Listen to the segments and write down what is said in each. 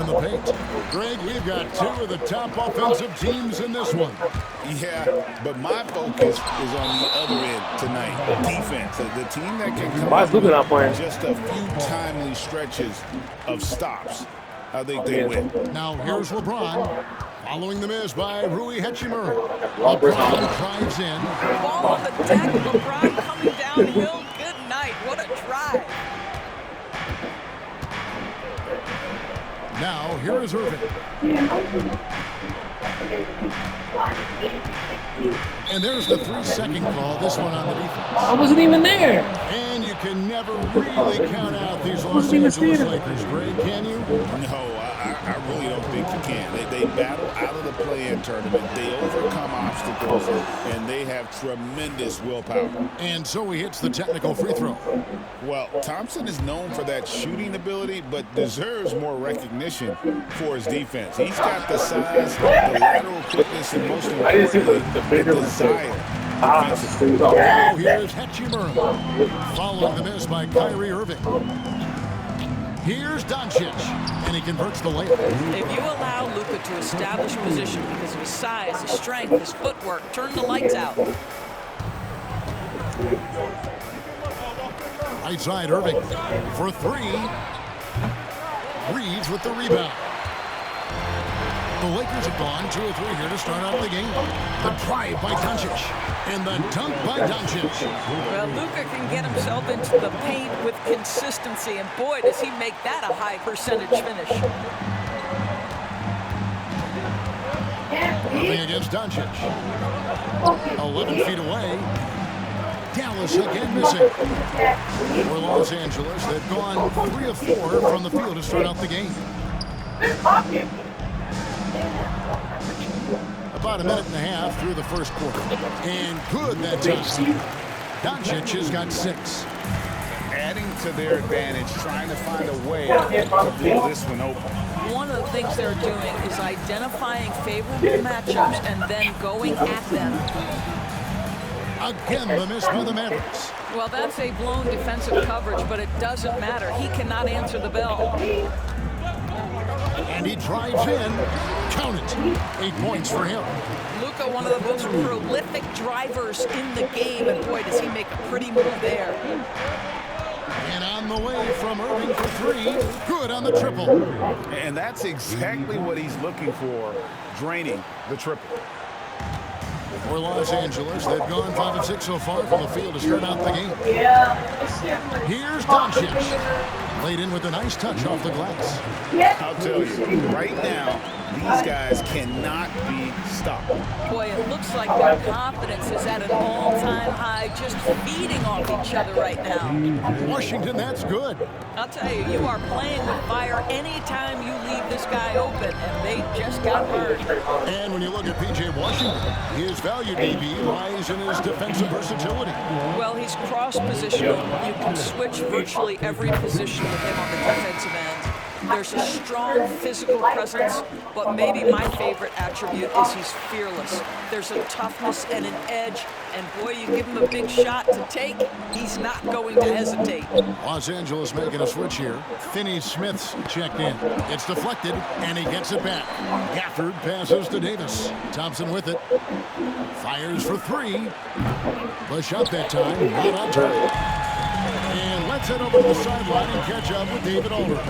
in the paint. Greg, we've got two of the top offensive teams in this one. Yeah, but my focus is on the other end tonight. Defense. The team that can come up with just a few timely stretches of stops. I think they win. Now here's LeBron. Following the miss by Rui Hachimura. LeBron drives in. Ball on the deck. LeBron coming downhill. Good night. What a drive. Now here is Irving. And there's the 3-second call. This one on the defense. I wasn't even there. And you can never really count out these Los Angeles Lakers, Greg, can you? No, I really don't think you can. They battle out of the play-in tournament. They overcome obstacles, and they have tremendous willpower. And so he hits the technical free throw. Well, Thompson is known for that shooting ability, but deserves more recognition for his defense. He's got the size, the lateral quickness, and most importantly, the desire. Now here's Hachimura. Following the miss by Kyrie Irving. Here's Doncic, and he converts the layup. If you allow Luka to establish position because of his size, his strength, his footwork, turn the lights out. Right side, Irving for three. Reeves with the rebound. The Lakers have gone 2 or 3 here to start out the game. The drive by Doncic and the dunk by Doncic. Well, Luka can get himself into the paint with consistency, and boy, does he make that a high percentage finish. Nothing against Doncic. 11 feet away. Dallas again missing. For Los Angeles, they've gone 3 of 4 from the field to start out the game. About a minute and a half through the first quarter. And good that time. Doncic has got 6. Adding to their advantage, trying to find a way to blow this one open. One of the things they're doing is identifying favorable matchups and then going at them. Again, the miss by the Mavericks. Well, that's a blown defensive coverage, but it doesn't matter. He cannot answer the bell. And he drives in. Count it. 8 points for him. Luka, one of the most prolific drivers in the game, and boy, does he make a pretty move there. And on the way from Irving for 3. Good on the triple. And that's exactly what he's looking for, draining the triple. For Los Angeles, they've gone 5 of 6 so far from the field to start out the game. Here's Doncic. Laid in with a nice touch off the glass. I'll tell you, right now, these guys cannot be stopped. Boy, it looks like their confidence is at an all-time high, just feeding off each other right now. Washington, that's good. I'll tell you, you are playing with fire anytime you leave this guy open, and they just got burned. And when you look at P.J. Washington, his value, DB, lies in his defensive versatility. Well, he's cross-positional. You can switch virtually every position with him on the defensive end. There's a strong physical presence, but maybe my favorite attribute is he's fearless. There's a toughness and an edge, and boy, you give him a big shot to take, he's not going to hesitate. Los Angeles making a switch here. Finney-Smith's checked in. It's deflected, and he gets it back. Gafford passes to Davis. Thompson with it. Fires for 3. Push up that time, not on target. And let's head over to the sideline and catch up with David Aldridge.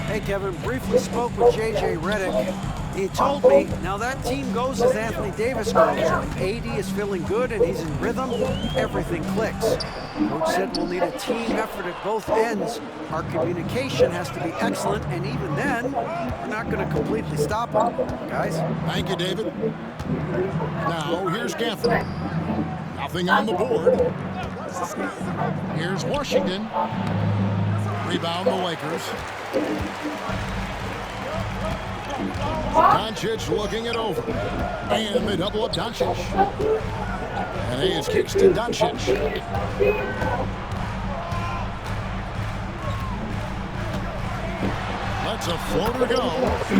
Hey, Kevin, briefly spoke with J.J. Redick. He told me, now that team goes as Anthony Davis goes. AD is feeling good and he's in rhythm. Everything clicks. Coach said we'll need a team effort at both ends. Our communication has to be excellent, and even then, we're not going to completely stop them, guys. Thank you, David. Now, here's Gafford. Nothing on the board. Here's Washington. Rebound the Lakers. Doncic looking it over. And they double up Doncic. And he is kicks to Doncic. Lets a floater go.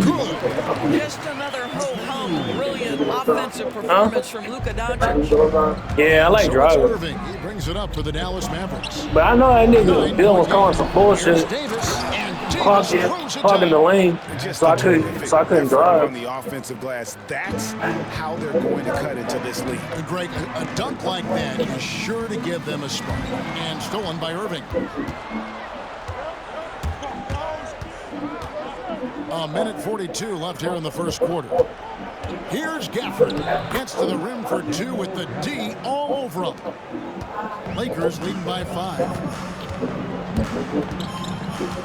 Good. Just another ho-hum, brilliant offensive performance from Luka Doncic. Yeah, I like driving. Irving, he brings it up to the Dallas Mavericks. But I know that nigga Bill was calling some bullshit. Davis and clogging the lane, so I couldn't drive. On the offensive glass, that's how they're going to cut into this league. Greg, a dunk like that is sure to give them a spark. And stolen by Irving. A minute 42 left here in the first quarter. Here's Gafford. Gets to the rim for two with the D all over him. Lakers leading by 5.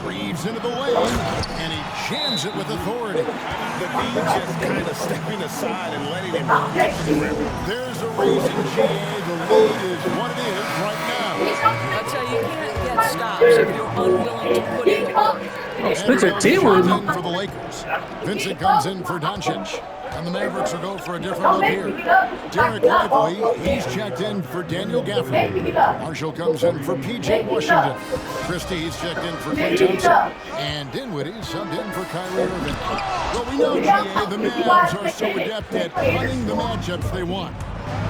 Reeves into the lane, and he jams it with authority. The D just kind of stepping aside and letting him get to the rim. There's a reason, GA. The lead is what it is right now. I'll tell you, you can't get stops if you're unwilling to put in work. Spencer Dinwiddie for the Lakers. Vincent comes in for Doncic. And the Mavericks will go for a different look here. Derek Lively, he's checked in for Daniel Gafford. Marshall comes in for P.J. Washington. Christie's checked in for Klay Thompson. And Dinwiddie subbed in for Kyrie Irving. Well, we know, GA, the Mavs are so adept at running the matchups they want.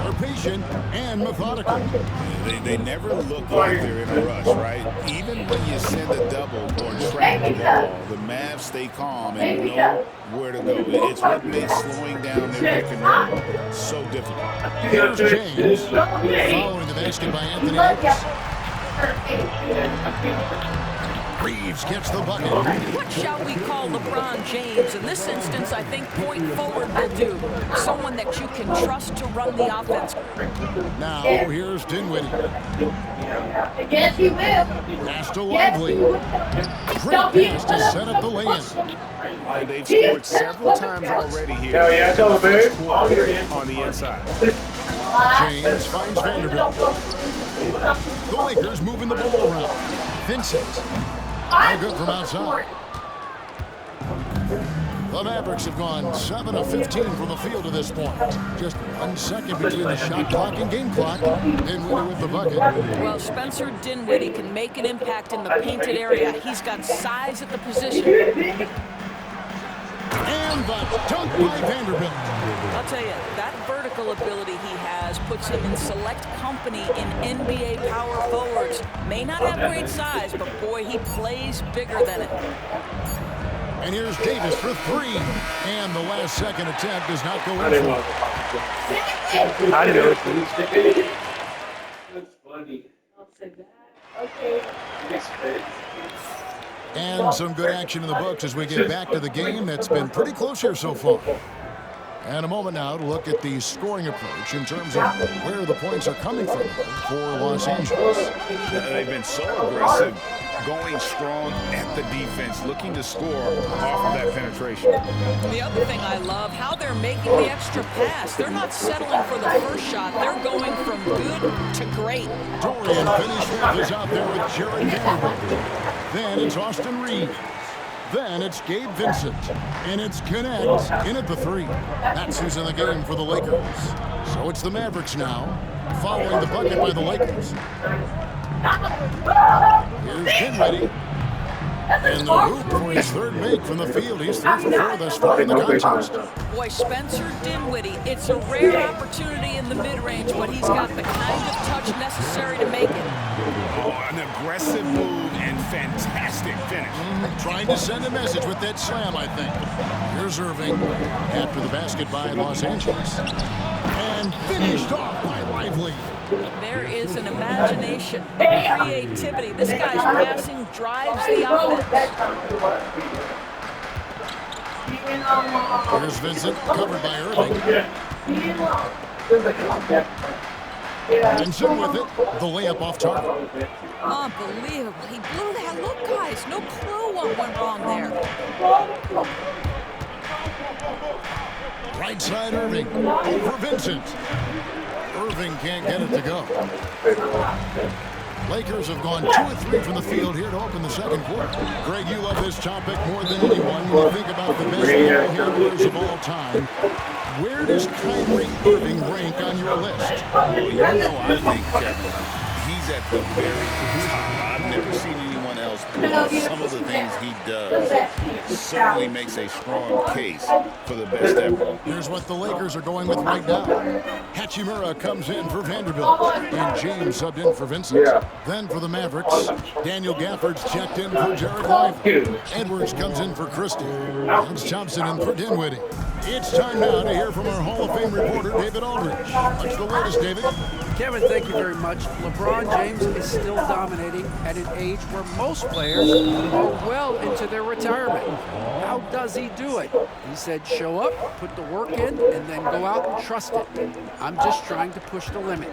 They're patient and methodical. They never look like they're in a rush, right? Even when you send a double or trap the ball, the Mavs stay calm and know where to go. It's what makes slowing down their pick and roll so difficult. Here's James, following the basket by Anthony Davis. Reeves gets the bucket. What shall we call LeBron James? In this instance, I think point forward will do. Someone that you can trust to run the offense. Now, here's Dinwiddie. Yes, he will. Pass to Lively. Great pass to set up the lay-in. They've scored several times already here. On the inside. James finds Vanderbilt. The Lakers moving the ball around. Vincent. No good from outside. The Mavericks have gone 7 of 15 from the field to this point. Just 1 second between the shot clock and game clock. Dinwiddie with the bucket. Well, Spencer Dinwiddie can make an impact in the painted area. He's got size at the position. And the dunk by Vanderbilt. I'll tell you, that vertical ability he has puts him in select company in NBA power forwards. May not have great size, but boy, he plays bigger than it. And here's Davis for 3. And the last second attempt does not go in. I know. That's funny. I'll say that. Okay. And some good action in the books as we get back to the game that's been pretty close here so far. And a moment now to look at the scoring approach in terms of where the points are coming from for Los Angeles. They've been so aggressive, going strong at the defense, looking to score off of that penetration. The other thing I love, how they're making the extra pass. They're not settling for the first shot. They're going from good to great. Dorian Finney-Smith is out there with Jared Vanderbilt. Then it's Austin Reeves. Then it's Gabe Vincent. And it's Connect in at the 3. That's who's in the game for the Lakers. So it's the Mavericks now, following the bucket by the Lakers. Here's Dinwiddie. And the hoop for his third make from the field. He's 3 for 4 thus far in the contest. Boy, Spencer Dinwiddie, it's a rare opportunity in the mid-range, but he's got the kind of touch necessary to make it. Oh, an aggressive move and fantastic finish. Trying to send a message with that slam, I think. Here's Irving after the basket by Los Angeles. And finished off by Lively. There is an imagination, a creativity. This guy's passing drives the offense. Here's Vincent, covered by Irving. Vincent with it, the layup off target. Unbelievable. He blew that. Look, guys, no clue what went wrong there. Right side Irving, over Vincent. Irving can't get it to go. Lakers have gone 2 of 3 from the field here to open the second quarter. Greg, you love this topic more than anyone. When you think about the best ball handlers of all time, where does Kyrie Irving rank on your list? Well, you know, I think he's at the very top. I've never seen anyone else Some of the things he does certainly makes a strong case for the best effort. Here's what the Lakers are going with right now. Hachimura comes in for Vanderbilt, and James subbed in for Vincent. Then for the Mavericks, Daniel Gafford's checked in for Jared Lively. Edwards comes in for Christie. It's Thompson in for Dinwiddie. It's time now to hear from our Hall of Fame reporter, David Aldridge. What's the latest, David? Kevin, thank you very much. LeBron James is still dominating at an age where most players are well into their retirement. How does he do it? He said, show up, put the work in, and then go out and trust it. I'm just trying to push the limit.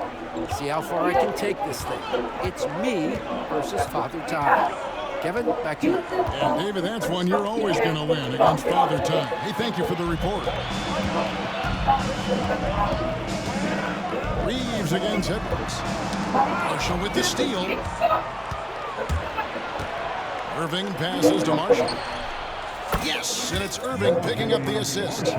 See how far I can take this thing. It's me versus Father Time. Kevin, back to you. And David, that's one you're always going to win against Father Time. Hey, thank you for the report. Reeves against Edwards. Marshall with the steal. Irving passes to Marshall. Yes, and it's Irving picking up the assist.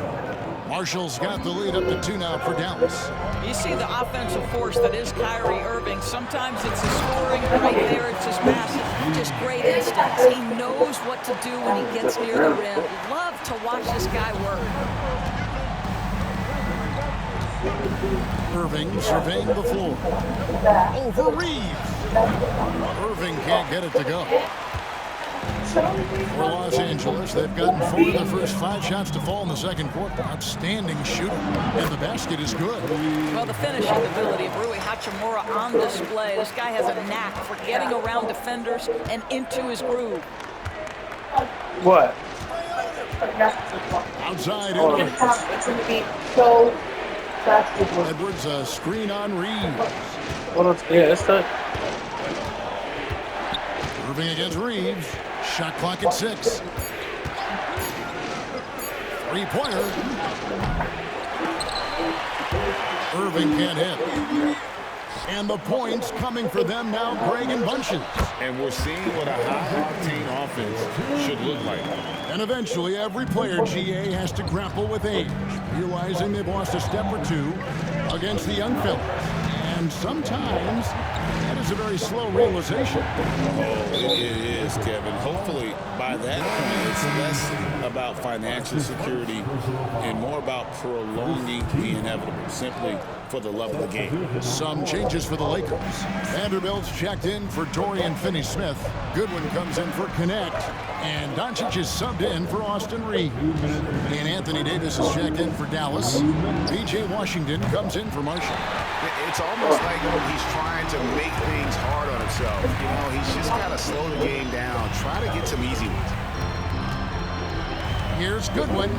Marshall's got the lead up to 2 now for Dallas. You see the offensive force that is Kyrie Irving. Sometimes it's his scoring, right there it's his passing. Just great instincts. He knows what to do when he gets near the rim. Love to watch this guy work. Irving surveying the floor. Over Reeves. Irving can't get it to go. For Los Angeles, they've gotten 4 of the first 5 shots to fall in the second quarter. Outstanding shooting, and the basket is good. Well, the finishing ability of Rui Hachimura on display. This guy has a knack for getting around defenders and into his groove. What? Outside Edwards. It's going to be so basketball. Edwards, a screen on Reeves. Yeah, that's good. Irving against Reeves. Shot clock at 6. Three-pointer. Irving can't hit. And the points coming for them now, Greg and bunches. And we're seeing what a high-octane offense should look like. And eventually, every player, GA, has to grapple with age, realizing they've lost a step or two against the young fellas. And sometimes that is a very slow realization. Oh, it is, Kevin. Hopefully, by that point, it's less about financial security and more about prolonging the inevitable, simply for the love of the game. Some changes for the Lakers. Vanderbilt's checked in for Dorian Finney-Smith. Goodwin comes in for Connect. And Doncic is subbed in for Austin Reeves. And Anthony Davis is checked in for Dallas. P.J. Washington comes in for Marshall. It's almost like he's trying to make things hard on himself. You know, he's just got to slow the game down, try to get some easy ones. Here's Goodwin.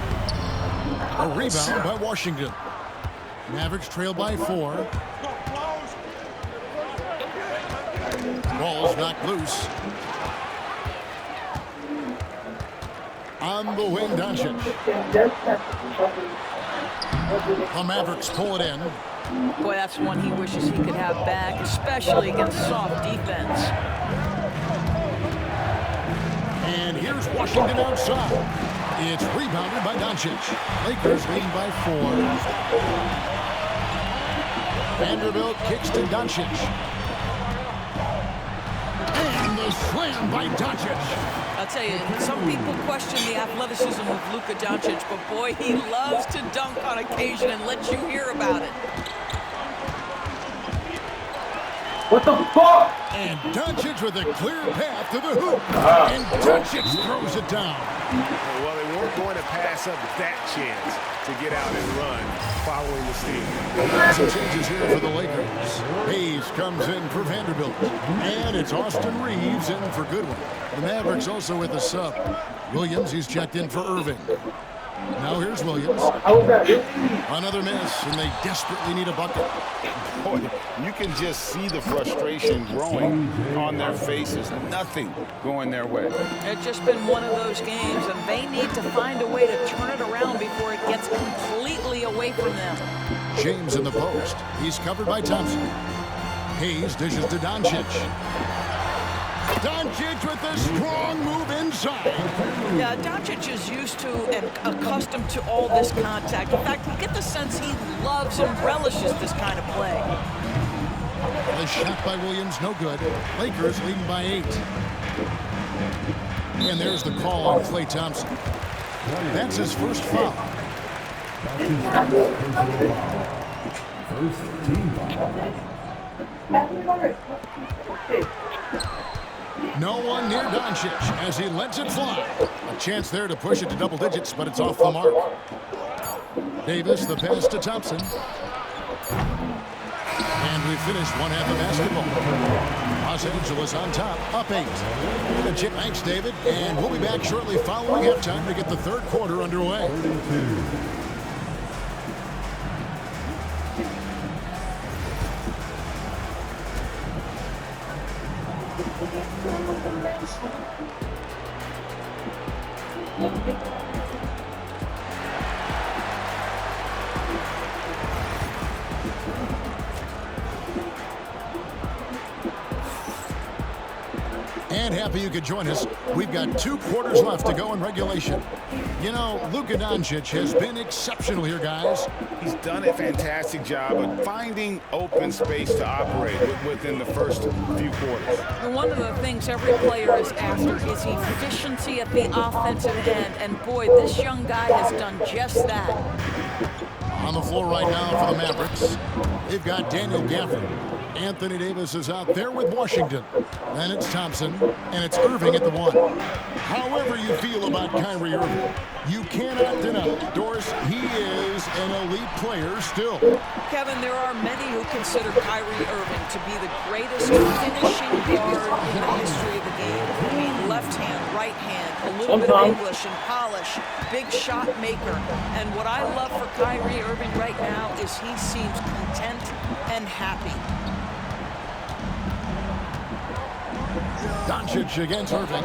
A rebound by Washington. Mavericks trail by 4. Ball's knocked loose. On the wing, Doncic. The Mavericks pull it in. Boy, that's one he wishes he could have back, especially against soft defense. And here's Washington outside. It's rebounded by Doncic. Lakers leading by 4. Vanderbilt kicks to Doncic. And the slam by Doncic. I'll tell you, some people question the athleticism of Luka Doncic, but boy, he loves to dunk on occasion and let you hear about it. What the fuck? And Doncic with a clear path to the hoop. And Doncic throws it down. Well, they weren't going to pass up that chance to get out and run following the steal. Some changes here for the Lakers. Hayes comes in for Vanderbilt. And it's Austin Reeves in for Goodwin. The Mavericks also with a sub. Williams, he's checked in for Irving. Now here's Williams. Another miss, and they desperately need a bucket. Boy, you can just see the frustration growing on their faces. Nothing going their way. It's just been one of those games, and they need to find a way to turn it around before it gets completely away from them. James in the post. He's covered by Thompson. Hayes dishes to Doncic. Doncic with a strong move inside. Yeah, Doncic is used to and accustomed to all this contact. In fact, you get the sense he loves and relishes this kind of play. The shot by Williams, no good. Lakers leading by 8. And there's the call on Klay Thompson. That's his first foul. First team foul. No one near Doncic as he lets it fly. A chance there to push it to double digits, but it's off the mark. Davis, the pass to Thompson. And we finish one half of basketball. Los Angeles on top, up 8. Thanks, David. And we'll be back shortly following halftime to get the third quarter underway. And happy you could join us. We've got 2 quarters left to go in regulation. You know, Luka Doncic has been exceptional here, guys. He's done a fantastic job of finding open space to operate within the first few quarters. One of the things every player is after is efficiency at the offensive end. And boy, this young guy has done just that. On the floor right now for the Mavericks, they've got Daniel Gafford. Anthony Davis is out there with Washington. Then it's Thompson, and it's Irving at the 1. However you feel about Kyrie Irving, you cannot deny, Doris, he is an elite player still. Kevin, there are many who consider Kyrie Irving to be the greatest finishing guard in the history of the game. I mean, left hand, right hand, a little bit of English and polish, big shot maker. And what I love for Kyrie Irving right now is he seems content and happy. Doncic against Irving.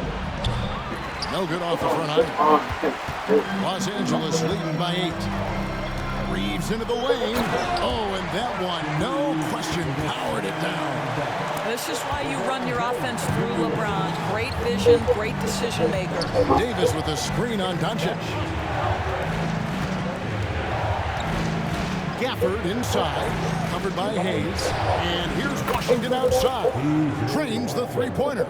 No good off the front iron. Los Angeles leading by 8. Reeves into the lane. Oh, and that one, no question, powered it down. This is why you run your offense through LeBron. Great vision, great decision maker. Davis with a screen on Doncic. Gafford inside, covered by Hayes. And here's Washington outside. Trains the three-pointer.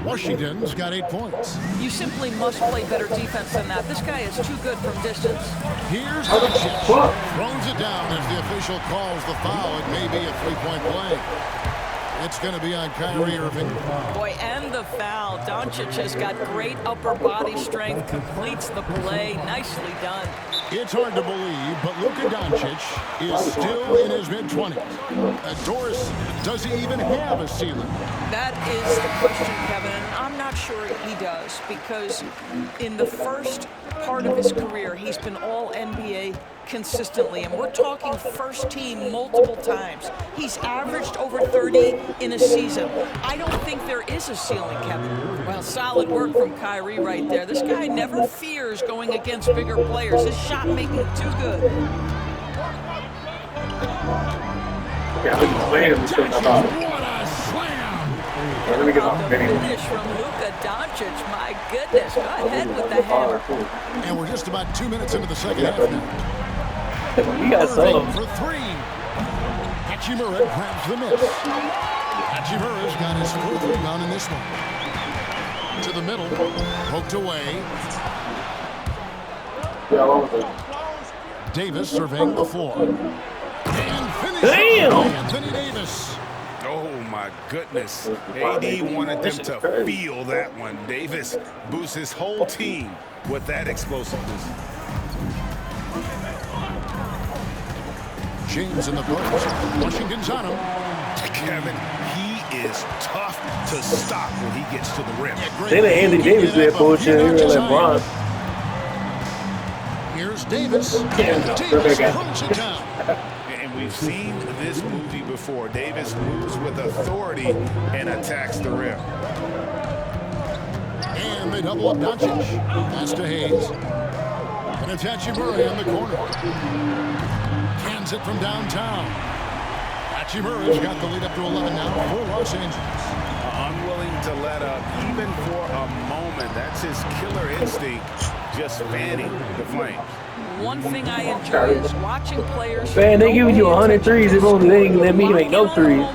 Washington's got 8 points. You simply must play better defense than that. This guy is too good from distance. Here's Doncic. Throws it down as the official calls the foul. It may be a three-point play. It's going to be on Kyrie Irving. Boy, and the foul. Doncic has got great upper body strength, completes the play. Nicely done. It's hard to believe, but Luka Doncic is still in his mid-20s. Doris, does he even have a ceiling? That is the question, Kevin, and I'm not sure he does, because in the first part of his career, he's been all-NBA consistently, and we're talking first team multiple times. He's averaged over 30 in a season. I don't think there is a ceiling, Kevin. Well, solid work from Kyrie right there. This guy never fears going against bigger players. His shot making too good. What a slam! Let me get the finish from Luka Doncic. My goodness, go ahead with the hammer. And we're just about 2 minutes into the second half now. You got some. For 3. Hachimura grabs the miss. Hachimura's got his 4th rebound in this one. To the middle, poked away. Davis surveying the floor. And finish by Anthony Davis. Oh, my goodness. AD wanted them to feel that one. Davis boosts his whole team with that explosiveness. James in the post. Washington's on him. Kevin, he is tough to stop when he gets to the rim. They let Anthony Davis do that bullshit. He really like Bron. Here's Davis. Davis throws it down. And we've seen this movie before. Davis moves with authority and attacks the rim. And they double up Doncic. Pass to Hayes. And it's Hachimura in the corner. Cans it from downtown. Hachimura's got the lead up to 11 now for Los Angeles. Unwilling to let up even for a moment. That's his killer instinct, just fanning the flames. One thing I enjoy is watching players. Man, they giving you 100 threes. If only they didn't let me make no threes.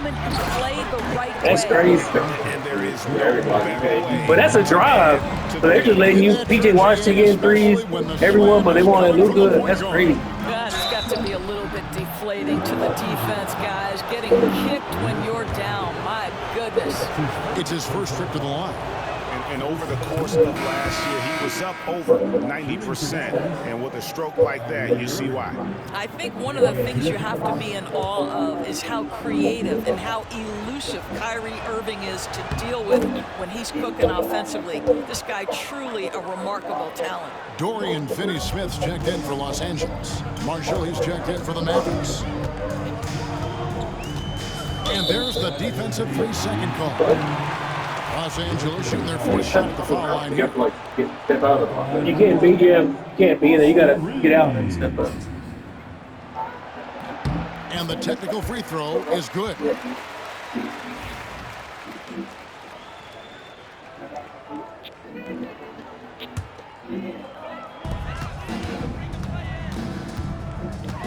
That's crazy. And there is no better way But that's a drive. to So they're just letting you, PJ Washington getting threes, everyone, but they want to look good. That's crazy. God, it's got to be a little bit deflating to the defense, guys. Getting kicked when you're down. My goodness. It's his first trip to the line. And over the course of last year, he was up over 90%. And with a stroke like that, you see why. I think one of the things you have to be in awe of is how creative and how elusive Kyrie Irving is to deal with when he's cooking offensively. This guy truly a remarkable talent. Dorian Finney-Smith's checked in for Los Angeles. Marshall, he's checked in for the Mavericks. And there's the defensive 3-second call. Los Angeles shooting their fourth shot at the foul line here. You can't be there. You can't be there. You got to get out and step up. And the technical free throw is good.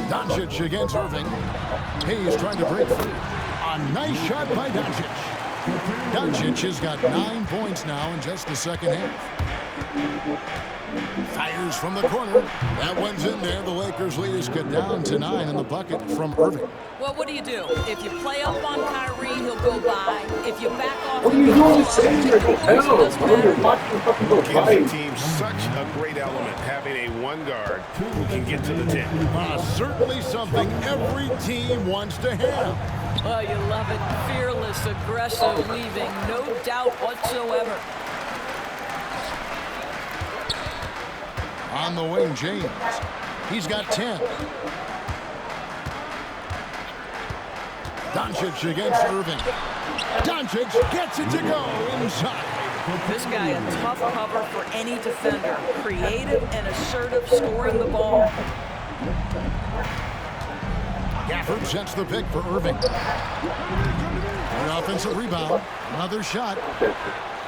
Doncic against Irving. Hayes trying to break free. A nice shot by Doncic. Doncic has got 9 points now in just the second half. Fires from the corner. That one's in there. The Lakers lead is cut down to 9 in the bucket from Irving. Well, what do? If you play up on Kyrie, he'll go by. If you back off, What are you doing? Gives the team such a great element, having a one guard who can get to the 10. Certainly something every team wants to have. Oh, you love it. Fearless, aggressive, leaving no doubt whatsoever. On the wing, James. He's got 10. Doncic against Irving. Doncic gets it to go inside. This guy a tough cover for any defender. Creative and assertive scoring the ball. Gafford sets the pick for Irving. An offensive rebound. Another shot.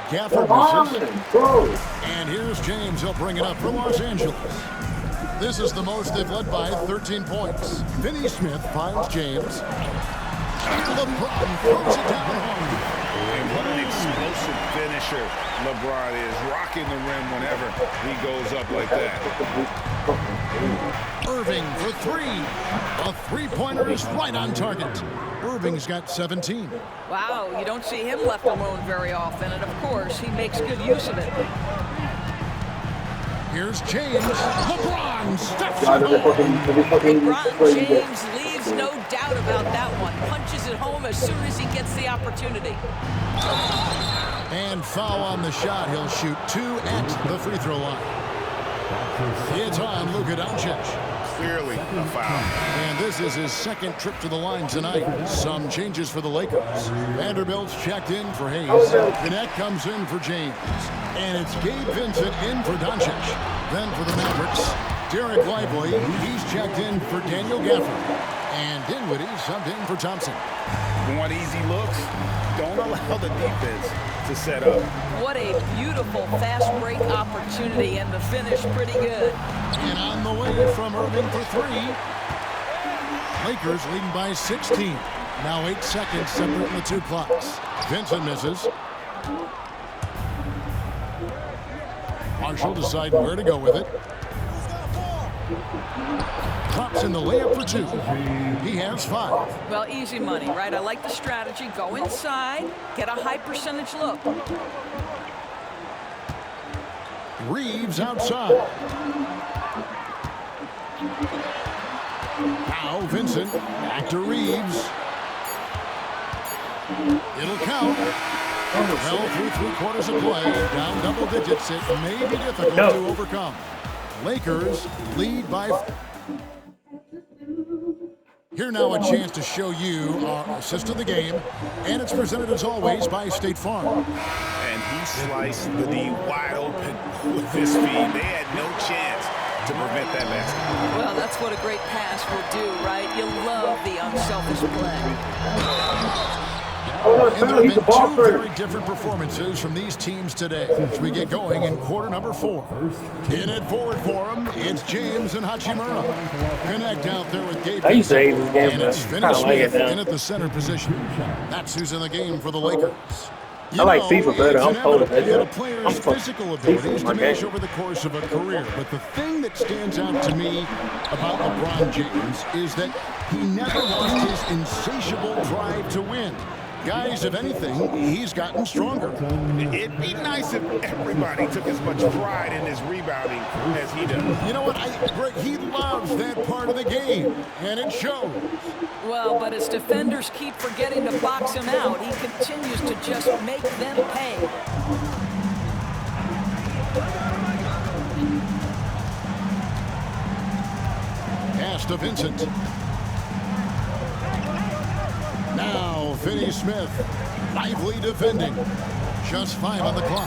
Gafford misses. And here's James. He'll bring it up for Los Angeles. This is the most they've led by 13 points. Finney-Smith finds James. LeBron throws it down home. And what an explosive finisher LeBron is, rocking the rim whenever he goes up like that. Irving for three. A three-pointer is right on target. Irving's got 17. Wow, you don't see him left alone very often, and of course, he makes good use of it. Here's James. LeBron steps it home. LeBron James leaves no doubt about that one. Punches it home as soon as he gets the opportunity. And foul on the shot. He'll shoot 2 at the free throw line. It's on Luka Doncic. Clearly a foul. And this is his second trip to the line tonight. Some changes for the Lakers. Vanderbilt's checked in for Hayes. Gannett comes in for James. And it's Gabe Vincent in for Doncic. Then for the Mavericks, Derek Lively. He's checked in for Daniel Gafford. And Dinwiddie subbed in for Thompson. Want easy looks? Don't allow the defense to set up. What a beautiful fast break opportunity, and the finish pretty good. And on the way from Irving for three. Lakers leading by 16. Now 8 seconds separating the two clocks. Vincent misses. Marshall deciding where to go with it. Thompson the layup for 2. He has 5. Well, easy money, right? I like the strategy. Go inside, get a high percentage look. Reeves outside. Now Vincent back to Reeves. It'll count. Well, through 3/4 of play, down double digits, it may be difficult to overcome. Lakers lead by. Here now a chance to show you our assist of the game, and it's presented as always by State Farm. And he sliced the D wide open with his feet. They had no chance to prevent that basket. Well, that's what a great pass will do, right? You love the unselfish play. And there have been 2 very different performances from these teams today as we get going in quarter number 4. In it forward for them, it's James and Hachimura. Connect out there with Gabe. I used to hate this game, and but it's I kind of like it Finney-Smith now. in at the center position. That's who's in the game for the Lakers. I like FIFA better. I'm told that a I'm player's fucking physical FIFA abilities my diminish game. over the course of a career. But the thing that stands out to me about LeBron James is that he never lost his insatiable drive to win. Guys, if anything, he's gotten stronger. It'd be nice if everybody took as much pride in his rebounding as he does. You know what? Greg, he loves that part of the game, and it shows. Well, but as defenders keep forgetting to box him out, he continues to just make them pay. Pass to Vincent. Now, Finney Smith, lively defending. Just 5 on the clock.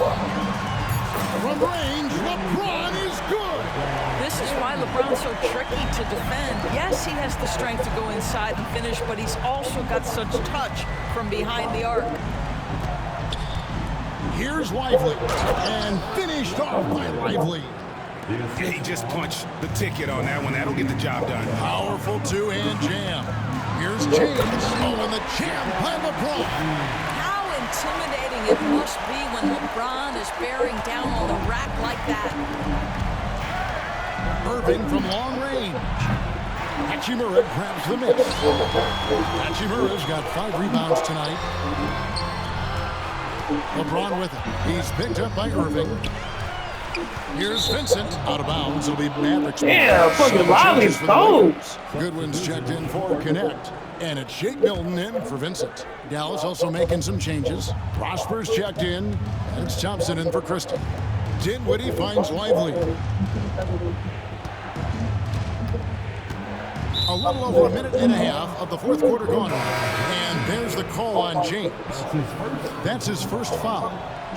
From range, LeBron is good. This is why LeBron's so tricky to defend. Yes, he has the strength to go inside and finish, but he's also got such touch from behind the arc. Here's Lively, and finished off by Lively. Yeah, he just punched the ticket on that one. That'll get the job done. Powerful two-hand jam. Here's James. Oh, and the jam by LeBron. How intimidating it must be when LeBron is bearing down on the rack like that. Irving from long range. Hachimura grabs the miss. Hachimura's got 5 rebounds tonight. LeBron with it. He's picked up by Irving. Here's Vincent. Out of bounds. It'll be Mavericks. Yeah, fucking Lively's cold. Goodwin's checked in for Connect. And it's Shake Milton in for Vincent. Dallas also making some changes. Prosper's checked in. And it's Thompson in for Christie. Dinwiddie finds Lively. A little over a minute and a half of the fourth quarter gone. And there's the call on James. That's his first foul.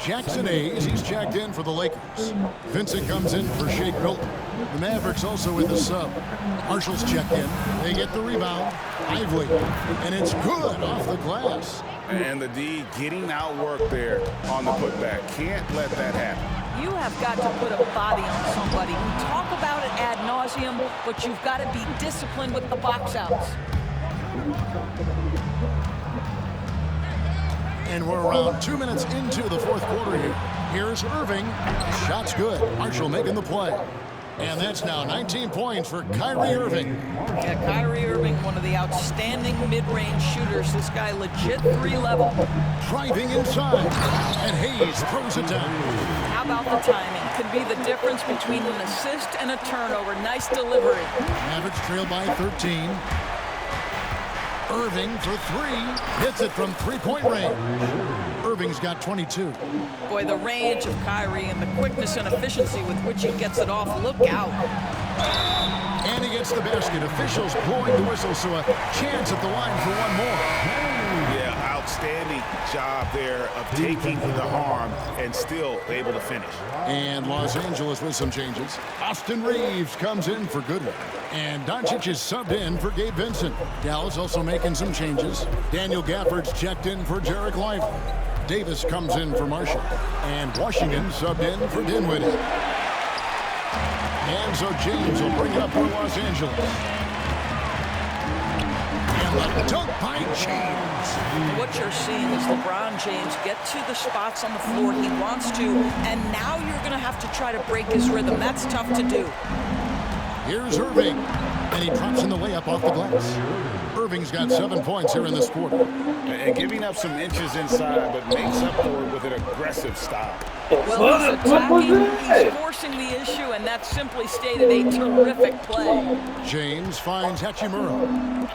Jackson Hayes, he's checked in for the Lakers. Vincent comes in for Shake Milton. The Mavericks also with the sub. Marshall's checked in. They get the rebound. Lively. And it's good off the glass. And the D getting outworked there on the putback. Can't let that happen. You have got to put a body on somebody. We talk about it ad nauseum, but you've got to be disciplined with the box outs. And we're around 2 minutes into the fourth quarter here. Here's Irving. Shot's good. Marshall making the play. And that's now 19 points for Kyrie Irving. Yeah, Kyrie Irving, one of the outstanding mid-range shooters. This guy legit 3-level. Driving inside. And Hayes throws it down. How about the timing? Could be the difference between an assist and a turnover. Nice delivery. Mavericks trail by 13. Irving for 3. Hits it from 3-point range. Irving's got 22. Boy, the range of Kyrie and the quickness and efficiency with which he gets it off. Look out. And he gets the basket. Officials blowing the whistle, so a chance at the line for one more. Yeah, outstanding job there of taking the harm and still able to finish. And Los Angeles with some changes. Austin Reeves comes in for Goodwin. And Doncic is subbed in for Gabe Vincent. Dallas also making some changes. Daniel Gafford's checked in for Jarek Lively. Davis comes in for Marshall. And Washington subbed in for Dinwiddie. And so James will bring it up for Los Angeles. And the dunk by James. What you're seeing is LeBron James get to the spots on the floor he wants to, and now you're going to have to try to break his rhythm. That's tough to do. Here's Irving, and he drops in the layup off the glass. Irving's got 7 points here in this quarter. And giving up some inches inside, but makes up for it with an aggressive stop. Well, he's attacking, he's forcing the issue, and that simply stated a terrific play. James finds Hachimura.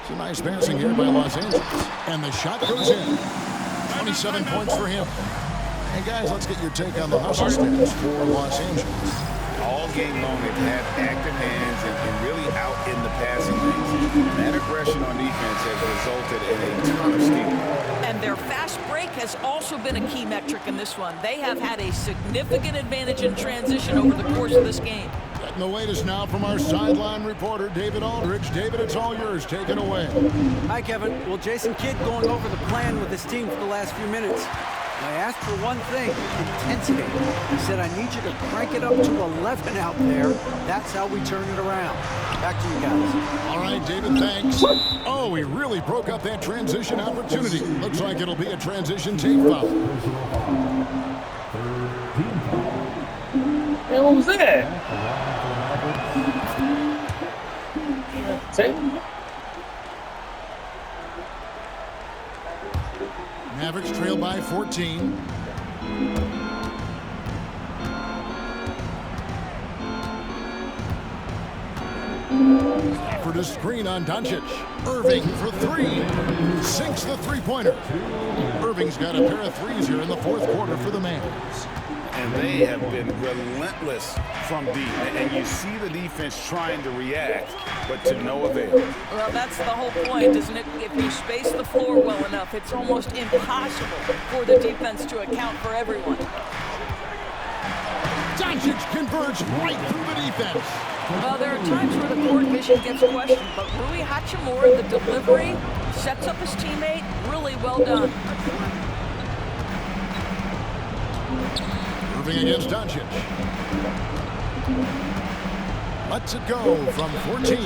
Some nice passing here by Los Angeles. And the shot goes in. 27 points for him. And guys, let's get your take on the hustle stats for Los Angeles. All game long, they've had active hands and really out in the passing lanes. That aggression on defense has resulted in a ton of steal. And their fast break has also been a key metric in this one. They have had a significant advantage in transition over the course of this game. Getting the latest now from our sideline reporter, David Aldridge. David, it's all yours. Take it away. Hi, Kevin. Well, Jason Kidd going over the plan with his team for the last few minutes. I asked for one thing, intensity. He said, I need you to crank it up to 11 out there. That's how we turn it around. Back to you guys. All right, David, thanks. Oh, he really broke up that transition opportunity. Looks like it'll be a transition team foul. Hey, what was that? Mavericks trail by 14. For the screen on Doncic. Irving for three. Sinks the three-pointer. Irving's got a pair of threes here in the fourth quarter for the Mavs. And they have been relentless from deep. And you see the defense trying to react, but to no avail. Well, that's the whole point, isn't it? If you space the floor well enough, it's almost impossible for the defense to account for everyone. Doncic converts right through the defense. Well, there are times where the court vision gets questioned, but Rui Hachimura, the delivery, sets up his teammate. Really well done. Irving against Doncic. Lets it go from 14.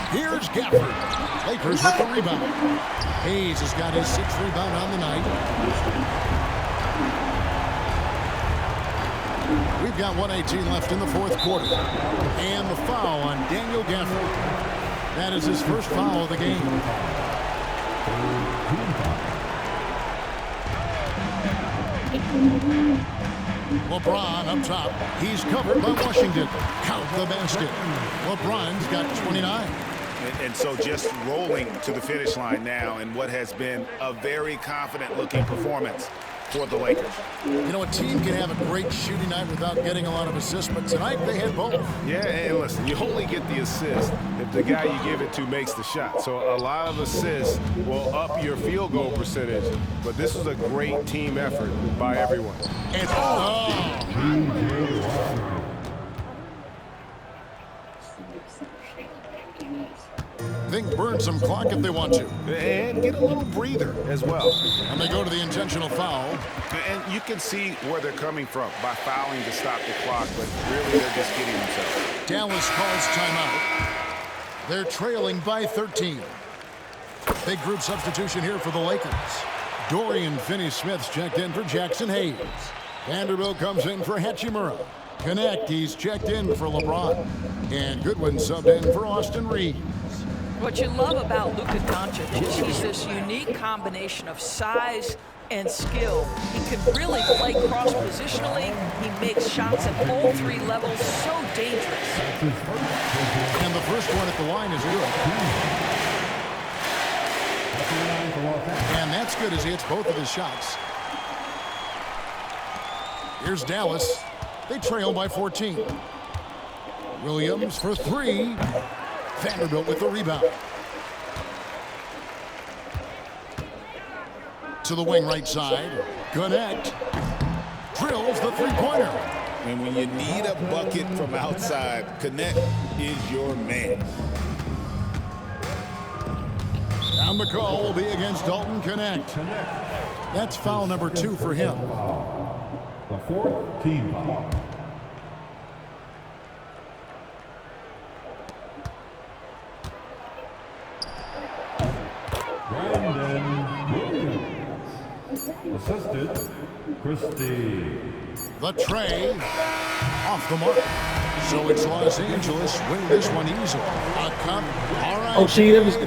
Here's Gafford. Lakers with the rebound. Hayes has got his 6th rebound on the night. We've got 1:18 left in the fourth quarter. And the foul on Daniel Gafford. That is his first foul of the game. LeBron up top. He's covered by Washington. Count the basket. LeBron's got 29. And so just rolling to the finish line now in what has been a very confident-looking performance for the Lakers. You know, a team can have a great shooting night without getting a lot of assists, but tonight they had both. Yeah, and listen, you only get the assist if the guy you give it to makes the shot. So a lot of assists will up your field goal percentage, but this was a great team effort by everyone. And think burn some clock if they want to. And get a little breather as well. And they go to the intentional foul. And you can see where they're coming from by fouling to stop the clock, but really they're just getting themselves. Dallas calls timeout. They're trailing by 13. Big group substitution here for the Lakers. Dorian Finney-Smith's checked in for Jackson Hayes. Vanderbilt comes in for Hachimura. Connect, he's checked in for LeBron. And Goodwin subbed in for Austin Reeves. What you love about Luka Doncic is he's this unique combination of size and skill. He can really play cross-positionally. He makes shots at all three levels. So dangerous. And the first one at the line is good. And that's good as he hits both of his shots. Here's Dallas. They trail by 14. Williams for three. Vanderbilt with the rebound. To the wing right side. Connect. Drills the three-pointer. And when you need a bucket from outside, Connect is your man. And the call will be against Dalton Connect. That's foul number 2 for him. The fourth team foul. Assisted, Christie. The tray off the mark. So it's Los Angeles winning this one easily. A cup. All right. Oh, see, that was